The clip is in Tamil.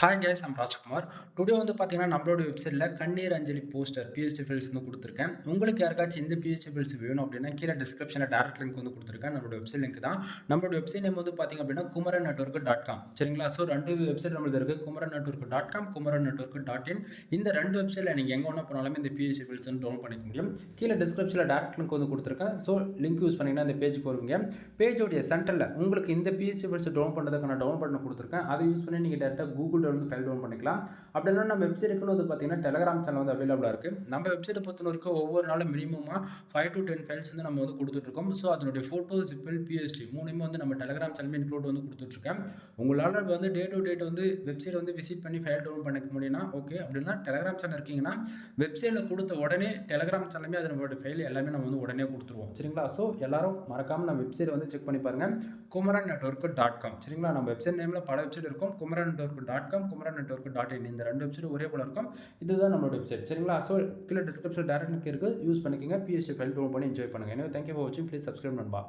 Hi guys I'm Rajkumar. Today வந்து பார்த்தீங்கன்னா நம்மளோட வெப்சைட்டில் கண்ணீர் அஞ்சலி போஸ்டர் பிஎஸ்டி ஃபைல்ஸ் வந்து கொடுத்துருக்கேன். உங்களுக்கு யாருக்காச்சும் இந்த பிஎஸ்டி ஃபைல்ஸ் வேணும் அப்படின்னா கீழே டிஸ்கிரிப்ஷனில் டேரக்ட் லிங்க் வந்து கொடுத்துருக்கேன். நம்மளோட வெப்சைட் லிங்க் தான். நம்மளோட வெப்சைட் நேம் வந்து பார்த்தீங்க அப்படின்னா குமரன் நெட்வொர்க் டாட் காம். சரிங்களா? ஸோ ரெண்டு வெப்சைட் நம்மளுக்கு இருக்குது. Kumaran network dot com, Kumaran network dot in. இந்த ரெண்டு வெப்சைட்டில் நீங்கள் எங்கே ஒன்றா போனாலுமே இந்த பிஎஸ்டி ஃபைல்ஸ் வந்து டவுன்லோட் பண்ணிக்க முடியும். கீழே டிஸ்கிரிப்ஷனில் டேரக்ட் லிங்க் வந்து கொடுத்துருக்கேன். ஸோ லிங்க் யூஸ் பண்ணிங்கன்னா இந்த பேஜுக்கு வருவீங்க. பேஜோடைய சென்டரில் உங்களுக்கு இந்த பிஎஸ்டி ஃபைல்ஸ் டவுன் பண்ணுறதுக்கான டவுன் பட்டன் கொடுத்துருக்கேன். அதை யூஸ் பண்ணி நீங்கள் டேரெக்டாக கூகுள் வந்து ஃபைல் டவுன் பண்ணிக்கலாம். அப்படின்னா நம்ம வெப்சைட்டுக்குன்னு வந்து பார்த்தீங்கன்னா டெலகிராம் சேனல் வந்து அவைலபிளாக இருக்குது. நம்ம வெப்சைட்டை பொறுத்தவரைக்கும் ஒவ்வொரு நாளும் மினிமமாக 5 to 10 ஃபைல்ஸ் வந்து நம்ம வந்து கொடுத்துட்ருக்கோம். ஸோ அதனுடைய ஃபோட்டோ ஜிப்பிள் பிஎஸ்டி மூணுமே வந்து நம்ம டெலகிராம் சேனல் இன்க்ளூட் வந்து கொடுத்துட்ருக்கேன். உங்களால் வந்து டே டு டேட் வந்து வெப்சைட் வந்து விசிட் பண்ணி ஃபைல் டவுன் பண்ணிக்க முடியும்னா ஓகே. அப்படின்னா டெலகிராம் சேனல் இருக்கீங்கன்னா வெப்சைட்டில் கொடுத்த உடனே டெலகிராம் சேனலுமே அதனோட ஃபைல் எல்லாமே நம்ம வந்து உடனே கொடுத்துருவோம். சரிங்களா? ஸோ எல்லாரும் மறக்காமல் நம்ம வெப்சைட் வந்து செக் பண்ணி பாருங்கள். Kumaran network dot com. சரிங்களா? நம்ம வெப்சைட் நேமில் பல வெப்சைட் இருக்கும். Kumaran network dot com, Kumaran network dot in. இந்த ரெண்டு வெப்சைட் ஒரே போல இருக்கும். இதுதான் நம்மளோட வெப்சைட். சரிங்களா? ஸோ கீழே டிஸ்கிரிப்ஷன் டேரக்ட் லிங்க் இருக்குது. யூஸ் பண்ணிக்கோங்க. பிஎஸ்டி ஃபைல் டவுன் பண்ணி என்ஜாய் பண்ணுங்கள். எனவே தேங்க்யூ ஃபார் வாட்சிங். ப்ளீஸ் சப்ஸ்கிரைப் நண்பா.